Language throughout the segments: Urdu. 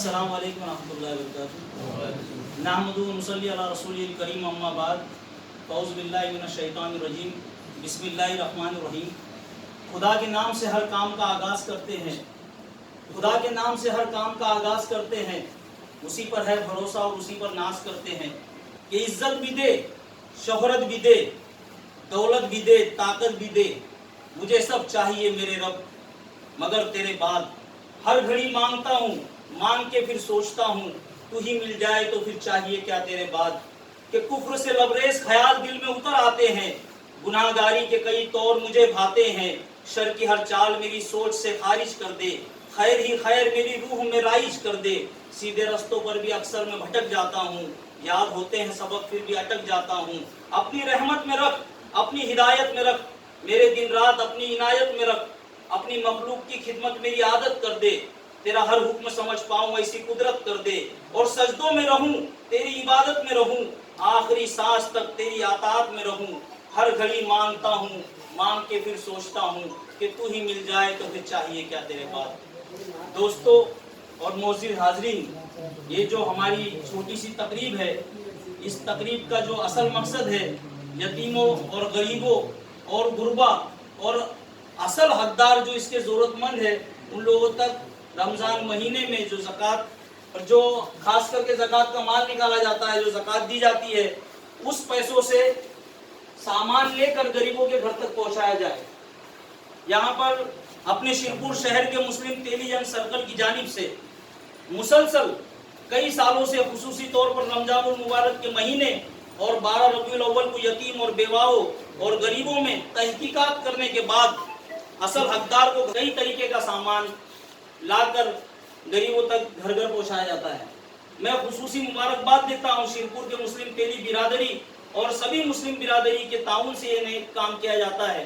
السلام علیکم ورحمۃ اللہ وبرکاتہ۔ نحمدہ و نصلی علی رسول الکریم، اما بعد، اعوذ باللہ من الشیطان الرجیم، بسم اللہ الرحمن الرحیم۔ خدا کے نام سے ہر کام کا آغاز کرتے ہیں، خدا کے نام سے ہر کام کا آغاز کرتے ہیں، اسی پر ہے بھروسہ اور اسی پر ناز کرتے ہیں کہ عزت بھی دے، شہرت بھی دے، دولت بھی دے، طاقت بھی دے، مجھے سب چاہیے میرے رب مگر تیرے بعد۔ ہر گھڑی مانگتا ہوں، مانگ کے پھر سوچتا ہوں، تو ہی مل جائے تو پھر چاہیے کیا تیرے بعد۔ کہ کفر سے لبریز خیال دل میں اتر آتے ہیں، گناہ گاری کے کئی طور مجھے بھاتے ہیں، شر کی ہر چال میری سوچ سے خارج کر دے، خیر ہی خیر میری روح میں رائج کر دے۔ سیدھے رستوں پر بھی اکثر میں بھٹک جاتا ہوں، یاد ہوتے ہیں سبق پھر بھی اٹک جاتا ہوں۔ اپنی رحمت میں رکھ، اپنی ہدایت میں رکھ، میرے دن رات اپنی عنایت میں رکھ، اپنی مخلوق کی خدمت میری عادت کر دے، تیرا ہر حکم سمجھ پاؤں ایسی قدرت کر دے، اور سجدوں میں رہوں، تیری عبادت میں رہوں، آخری سانس تک تیری اطاعت میں رہوں۔ ہر گھڑی مانگتا ہوں، مانگ کے پھر سوچتا ہوں کہ تو ہی مل جائے تو پھر چاہیے کیا تیرے بعد۔ دوستو اور معزز حاضرین، یہ جو ہماری چھوٹی سی تقریب ہے، اس تقریب کا جو اصل مقصد ہے یتیموں اور غریبوں اور غربا اور اصل حقدار جو اس کے ضرورت مند ہے ان لوگوں تک رمضان مہینے میں جو زکوٰۃ اور جو خاص کر کے زکوٰۃ کا مال نکالا جاتا ہے، جو زکوٰۃ دی جاتی ہے، اس پیسوں سے سامان لے کر غریبوں کے گھر تک پہنچایا جائے۔ یہاں پر اپنے شیرپور شہر کے مسلم تیلی جنگ سرکل کی جانب سے مسلسل کئی سالوں سے خصوصی طور پر رمضان المبارک کے مہینے اور 12 ربیع الاول کو یتیم اور بیواؤں اور غریبوں میں تحقیقات کرنے کے بعد اصل حقدار کو کئی طریقے کا سامان لا کر غریبوں تک گھر گھر پہنچایا جاتا ہے۔ میں خصوصی مبارکباد دیتا ہوں شیرپور کے مسلم تیلی برادری اور سبھی مسلم برادری کے تعاون سے یہ نیک کام کیا جاتا ہے۔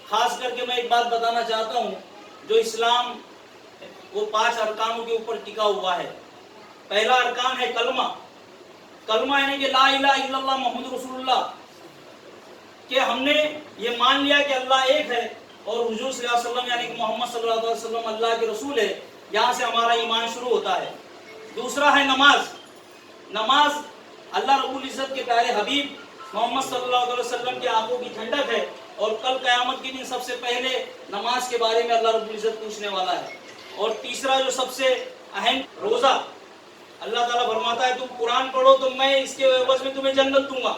خاص کر کے میں ایک بات بتانا چاہتا ہوں، جو اسلام وہ 5 ارکانوں کے اوپر ٹکا ہوا ہے۔ پہلا ارکان ہے کلمہ۔ کلمہ یعنی کہ لا الہ الا اللہ محمد رسول اللہ، کہ ہم نے یہ مان لیا کہ اللہ ایک ہے اور حضور صلی اللہ علیہ وسلم یعنی کہ محمد صلی اللہ علیہ وسلم اللہ کے رسول ہے۔ یہاں سے ہمارا ایمان شروع ہوتا ہے۔ دوسرا ہے نماز۔ نماز اللہ رب العزت کے پیارے حبیب محمد صلی اللہ علیہ وسلم کی آنکھوں کی ٹھنڈک ہے، اور کل قیامت کے دن سب سے پہلے نماز کے بارے میں اللہ رب العزت پوچھنے والا ہے۔ اور تیسرا جو سب سے اہم، روزہ۔ اللہ تعالیٰ فرماتا ہے تم قرآن پڑھو تو میں اس کے عوض میں تمہیں جنت دوں گا،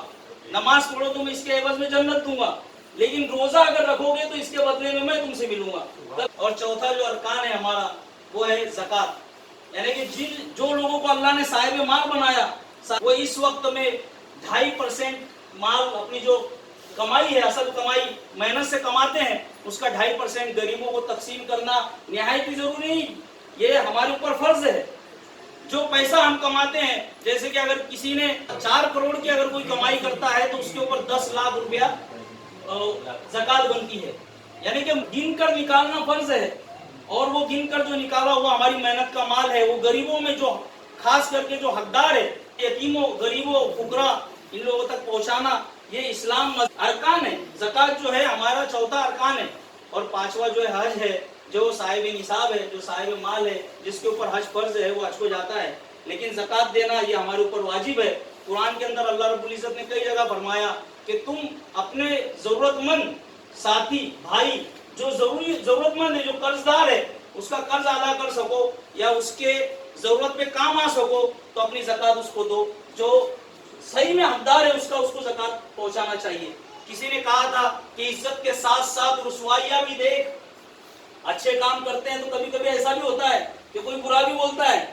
نماز پڑھو تو میں اس کے عوض میں جنت دوں گا، لیکن روزہ اگر رکھو گے تو اس کے بدلے میں تم سے ملوں گا۔ اور چوتھا جو ارکان ہے ہمارا وہ ہے زکوٰۃ، یعنی کہ جو لوگوں کو اللہ نے صاحب مال بنایا وہ اس وقت میں 2.5% مال، اپنی جو کمائی ہے، اصل کمائی محنت سے کماتے ہیں، اس کا 2.5% غریبوں کو تقسیم کرنا نہایت ہی ضروری نہیں، یہ ہمارے اوپر فرض ہے۔ جو پیسہ ہم کماتے ہیں، جیسے کہ اگر کسی نے 4 کروڑ کی اگر کوئی کمائی کرتا ہے تو اس کے اوپر 10 لاکھ روپیہ زکوٰۃ بنتی ہے، یعنی کہ گن کر نکالنا فرض ہے، اور وہ گن کر جو نکالا ہوا ہماری محنت کا مال ہے وہ غریبوں میں جو خاص کر کے جو حقدار ہے، یتیموں، غریبوں، فقراء، ان لوگوں تک پہنچانا، یہ اسلام ارکان ہے۔ زکوٰۃ جو ہے ہمارا چوتھا ارکان ہے، اور 5واں جو ہے حج ہے، جو صاحب نصاب ہے، جو صاحب مال ہے، جس کے اوپر حج فرض ہے وہ حج کو جاتا ہے، لیکن زکوٰۃ دینا یہ ہمارے اوپر واجب ہے۔ قرآن کے اندر اللہ رب العزت نے کئی جگہ فرمایا کہ تم اپنے ضرورت مند ساتھی، بھائی، جو ضرورت مند ہے، جو قرض دار ہے، اس کا قرض ادا کر سکو یا اس کے ضرورت پہ کام آ سکو تو اپنی زکوٰۃ اس کو دو۔ جو صحیح میں حقدار ہے اس کو زکوٰۃ پہنچانا چاہیے۔ کسی نے کہا تھا کہ عزت کے ساتھ ساتھ رسوائیاں بھی دیکھ۔ اچھے کام کرتے ہیں تو کبھی کبھی ایسا بھی ہوتا ہے کہ کوئی برا بھی بولتا ہے،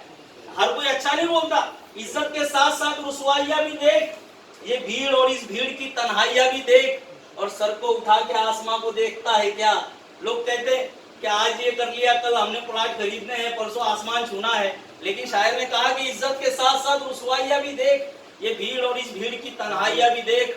ہر کوئی اچھا نہیں بولتا۔ عزت کے ساتھ ساتھ رسوائیاں بھی دیکھ، یہ بھیڑ اور اس بھیڑ کی تنہائیاں بھی دیکھ، اور سر کو اٹھا کے آسماں کو دیکھتا ہے کیا؟ لوگ کہتے ہیں کہ آج یہ کر لیا، کل ہم نے پلاٹ خریدنے ہیں، پرسوں آسمان چھونا ہے، لیکن شاعر نے کہا کہ عزت کے ساتھ ساتھ رسوائیاں بھی دیکھ، یہ بھیڑ اور اس بھیڑ کی تنہائیاں بھی دیکھ،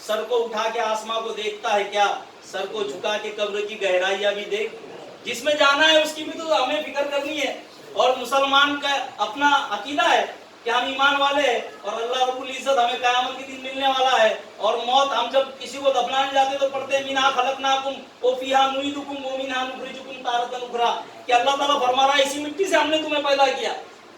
سر کو اٹھا کے آسماں کو دیکھتا ہے کیا؟ سر کو جھکا کے قبر کی گہرائیاں بھی دیکھ۔ جس میں جانا ہے اس کی بھی تو ہمیں فکر کرنی ہے، اور مسلمان کا اپنا عقیدہ ہے کہ ہم ایمان والے ہیں، اور اللہ رب العزت ہمیں قیامت کے دن ملنے والا ہے، اور موت ہم جب کسی کو دفنانے جاتے تو پڑھتے ہیں منہا خلقناکم وفیہا نعیدکم ومنہا نخرجکم تارۃ اخری، کہ اللہ تعالیٰ فرما رہا ہے اسی مٹی سے ہم نے تمہیں پیدا کیا،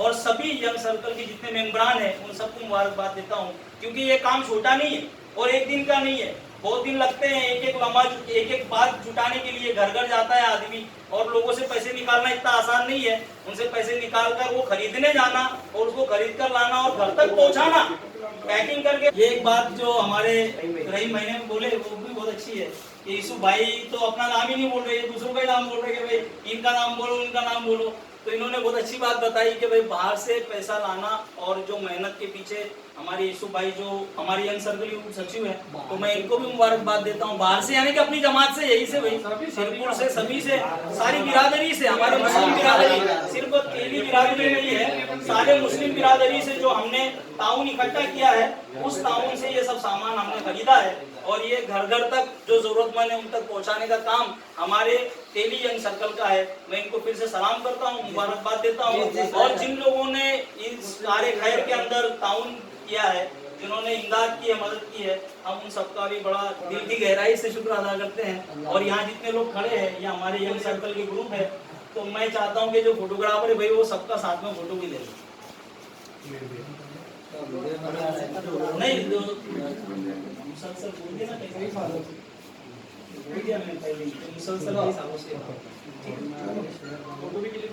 اور سبھی ینگ سرکل کے جتنے ممبران ہیں ان سب کو مبارکباد دیتا ہوں، کیونکہ یہ کام چھوٹا نہیں ہے اور ایک دن کا نہیں ہے، بہت دن لگتے ہیں ایک ایک لمحہ ایک ایک بات جٹانے کے لیے. گھر گھر جاتا ہے آدمی اور لوگوں سے پیسے نکالنا اتنا آسان نہیں ہے. ان سے پیسے نکال کر وہ خریدنے جانا اور اس کو خرید کر لانا اور گھر تک پہنچانا پیکنگ کر کے. یہ ایک بات جو ہمارے رحیم بھائی نے بولے وہ بھی بہت اچھی ہے کہ یوسف بھائی تو اپنا نام ہی نہیں بول رہے، دوسروں کا ہی نام بول رہے کہ بھائی ان کا نام بولو ان کا نام بولو. تو انہوں نے بہت اچھی بات بتائی کہ بھائی باہر سے پیسہ لانا اور جو محنت کے پیچھے ہمارے یوسف بھائی جو ہماری ینگ سرکل سچیو ہے تو میں ان کو بھی مبارکباد دیتا ہوں. باہر سے یعنی کہ اپنی جماعت سے، یہی سے بھائی سرپور سے سبھی سے ساری برادری سے، ہمارے مسلم برادری صرف تیلی برادری نہیں ہے، سارے مسلم برادری سے جو ہم نے تعاون اکٹھا کیا ہے اس تعاون سے یہ سب سامان ہم نے خریدا ہے اور یہ گھر گھر تک جو ضرورت مند ہے ان تک پہنچانے کا کام ہمارے تیلی ینگ سرکل کا ہے. میں ان کو پھر سے سلام کرتا ہوں، مبارکباد دیتا ہوں. اور جن لوگوں نے اس کارے خیر کے اندر تعاون کیا ہے، جنہوں نے امداد کی ہے، مدد کی ہے، ہم ان سب کا بھی بڑا دل کی گہرائی سے شکر ادا کرتے ہیں. اور یہاں جتنے لوگ کھڑے ہیں یہ ہمارے ینگ سرکل کے گروپ ہے، تو میں چاہتا ہوں کہ جو فوٹوگرافر ہے بھائی وہ سب کا ساتھ میں فوٹو بھی لے لیں. نہیں مسلسل بول دیا نا بول دیا میں نے پہلے مسلسل حسابوں سے فوٹو بھی کلک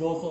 200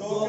2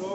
2